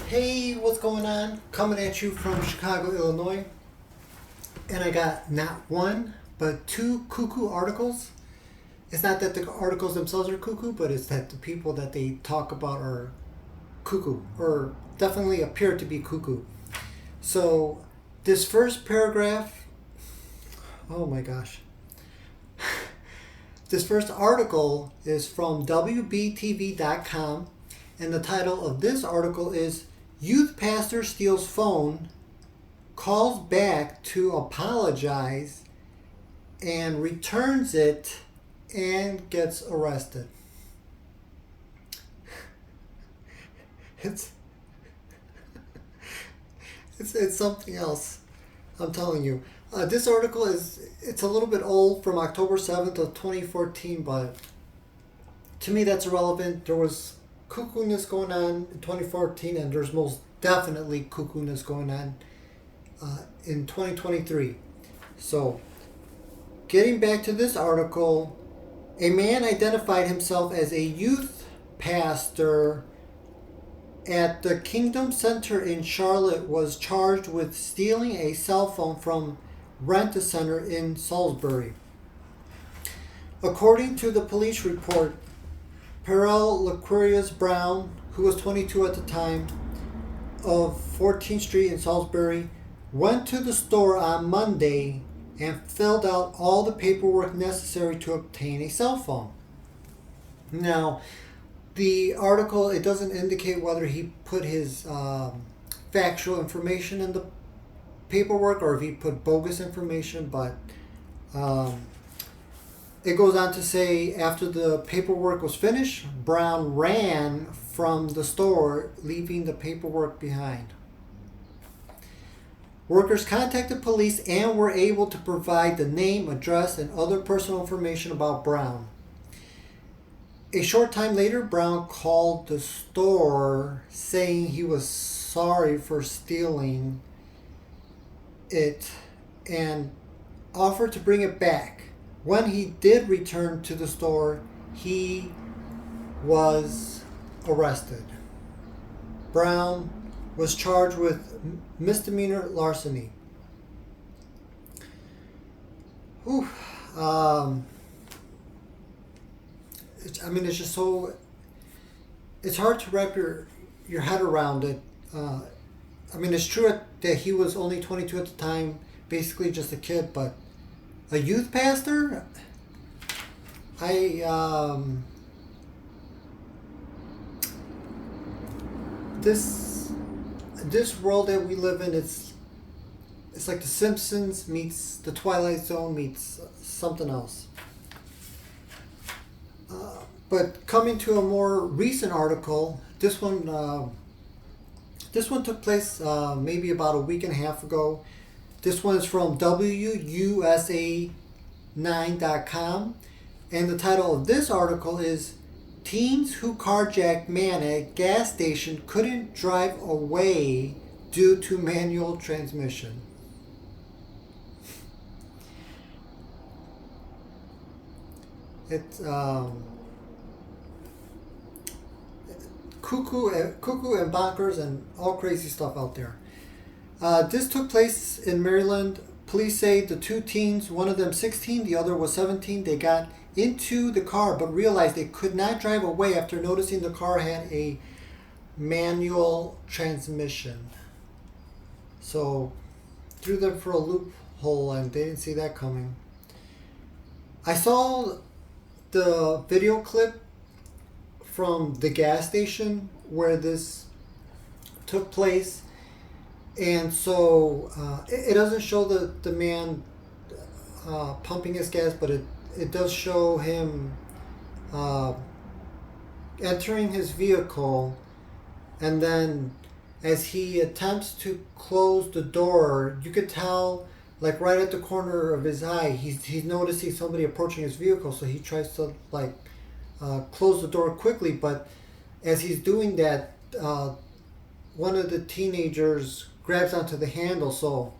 Hey, what's going on? Coming at you from Chicago, Illinois. And I got not one, but two cuckoo articles. It's not that the articles themselves are cuckoo, but it's that the people that they talk about are cuckoo, or definitely appear to be cuckoo. So, this first paragraph, oh my gosh. This first article is from WBTV.com, and the title of this article is Youth Pastor Steals Phone, Calls Back to Apologize, and Returns It and Gets Arrested. It's something else, I'm telling you. This article it's a little bit old, from October 7th of 2014, but to me that's irrelevant. There was cuckoo-ness going on in 2014, and there's most definitely cuckoo-ness going on in 2023. So, getting back to this article, a man identified himself as a youth pastor at the Kingdom Center in Charlotte was charged with stealing a cell phone from Rent-A-Center in Salisbury. According to the police report, Perel Laquarius Brown, who was 22 at the time, of 14th Street in Salisbury, went to the store on Monday and filled out all the paperwork necessary to obtain a cell phone. Now, the article, it doesn't indicate whether he put his factual information in the paperwork or if he put bogus information, but it goes on to say after the paperwork was finished, Brown ran from the store, leaving the paperwork behind. Workers contacted police and were able to provide the name, address, and other personal information about Brown. A short time later, Brown called the store saying he was sorry for stealing it and offered to bring it back. When he did return to the store, he was arrested. Brown was charged with misdemeanor larceny. It's just so, it's hard to wrap your head around it. It's true that he was only 22 at the time, basically just a kid, but a youth pastor? This world that we live in, it's like The Simpsons meets The Twilight Zone meets something else. But coming to a more recent article, this one took place maybe about a week and a half ago. This one is from WUSA9.com, and the title of this article is Teens Who Carjacked Man at Gas Station Couldn't Drive Away Due to Manual Transmission. It's cuckoo and bonkers and all crazy stuff out there. This took place in Maryland. Police say the two teens, one of them 16, the other was 17, they got into the car but realized they could not drive away after noticing the car had a manual transmission. So, threw them for a loophole and they didn't see that coming. I saw the video clip from the gas station where this took place, and so it doesn't show the man pumping his gas, but it does show him entering his vehicle, and then as he attempts to close the door, you could tell, like right at the corner of his eye, he's noticing somebody approaching his vehicle, so he tries to close the door quickly, but as he's doing that, one of the teenagers grabs onto the handle, so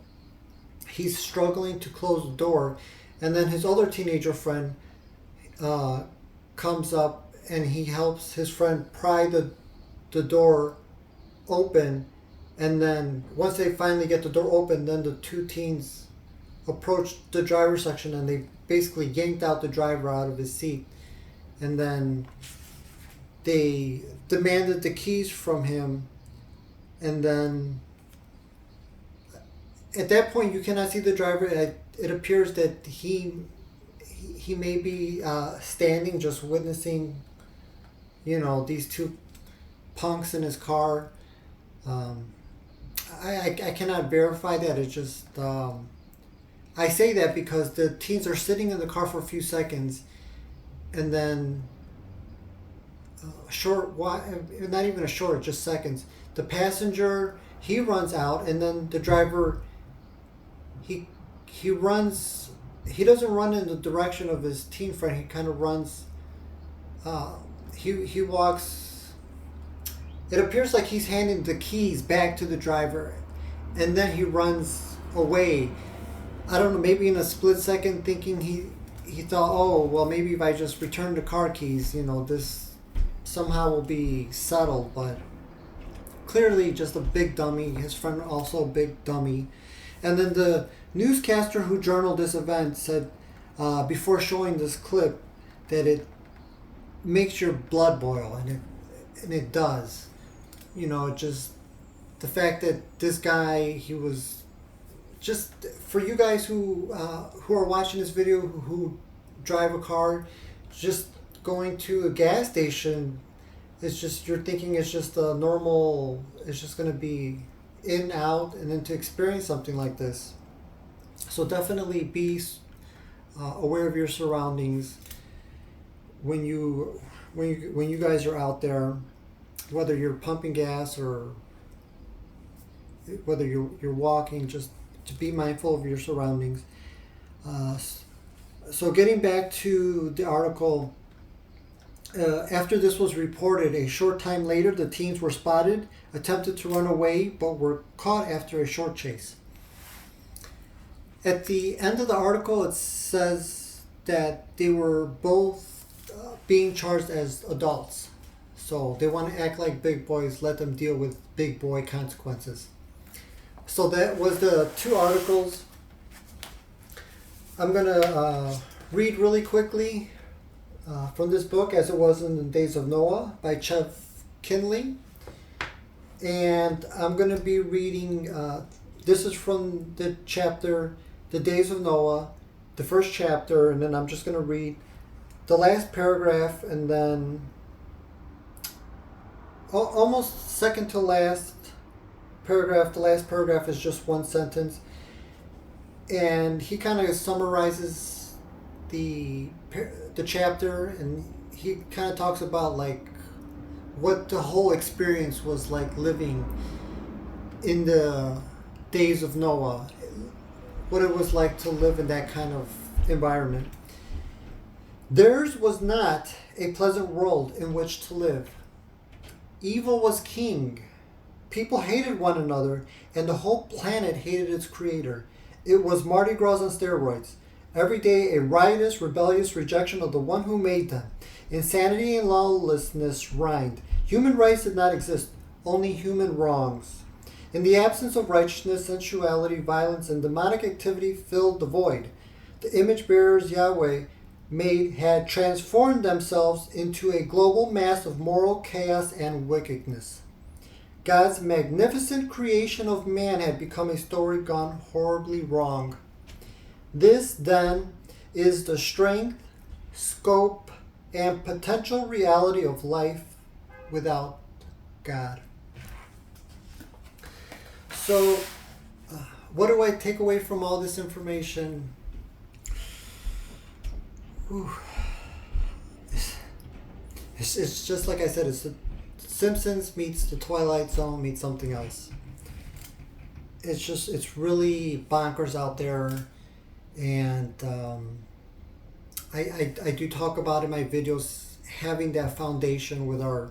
he's struggling to close the door, and then his other teenager friend comes up and he helps his friend pry the door open, and then once they finally get the door open, then the two teens approached the driver's section and they basically yanked out the driver out of his seat, and then they demanded the keys from him, and then at that point you cannot see the driver. It appears that he may be standing just witnessing, these two punks in his car. I cannot verify that. It's just I say that because the teens are sitting in the car for a few seconds, and then not even a short, just seconds, the passenger, he runs out, and then the driver, he runs. He doesn't run in the direction of his teen friend. He kind of runs. He walks. It appears like he's handing the keys back to the driver, and then he runs away. I don't know, maybe in a split second, thinking he thought, oh, well, maybe if I just return the car keys, this somehow will be settled. But clearly just a big dummy. His friend also a big dummy. And then the newscaster who journaled this event said, before showing this clip, that it makes your blood boil, and it does. Just the fact that this guy, he was just, for you guys who are watching this video who drive a car, just going to a gas station, it's just, you're thinking it's just a normal, it's just going to be in, out, and then to experience something like this. So definitely be aware of your surroundings when you guys are out there, whether you're pumping gas or whether you're walking. Just to be mindful of your surroundings. So getting back to the article, after this was reported, a short time later, the teens were spotted, attempted to run away, but were caught after a short chase. At the end of the article, it says that they were both being charged as adults. So they want to act like big boys, let them deal with big boy consequences. So that was the two articles. I'm going to read really quickly from this book, as it was in the Days of Noah by Chev Kinley. And I'm going to be reading, this is from the chapter, The Days of Noah, the first chapter, and then I'm just going to read the last paragraph, and then almost second to last paragraph. The last paragraph is just one sentence, and he kind of summarizes the chapter, and he kind of talks about like what the whole experience was like living in the days of Noah, what it was like to live in that kind of environment. Theirs was not a pleasant world in which to live. Evil was king. People hated one another, and the whole planet hated its creator. It was Mardi Gras on steroids. Every day a riotous, rebellious rejection of the one who made them. Insanity and lawlessness reigned. Human rights did not exist, only human wrongs. In the absence of righteousness, sensuality, violence, and demonic activity filled the void. The image bearers Yahweh made had transformed themselves into a global mass of moral chaos and wickedness. God's magnificent creation of man had become a story gone horribly wrong. This, then, is the strength, scope, and potential reality of life without God. So, what do I take away from all this information? It's just like I said, it's the Simpsons meets the Twilight Zone meets something else. It's really bonkers out there, and I do talk about in my videos having that foundation with our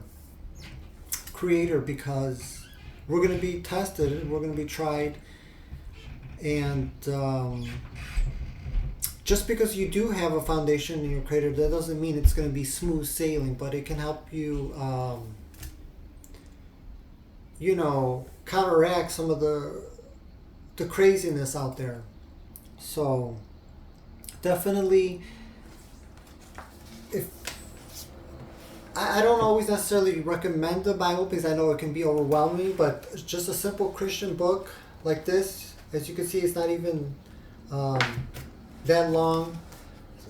Creator, because we're going to be tested, we're going to be tried, and just because you do have a foundation in your Creator, that doesn't mean it's going to be smooth sailing, but it can help you you know, counteract some of the craziness out there. So definitely, if I don't always necessarily recommend the Bible because I know it can be overwhelming, but it's just a simple Christian book like this, as you can see, it's not even that long,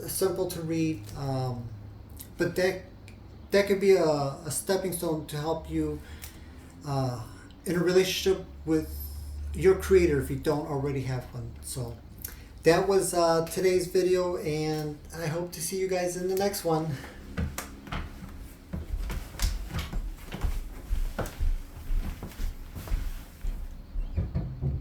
simple to read, but that could be a stepping stone to help you in a relationship with your creator if you don't already have one. So that was today's video, and I hope to see you guys in the next one.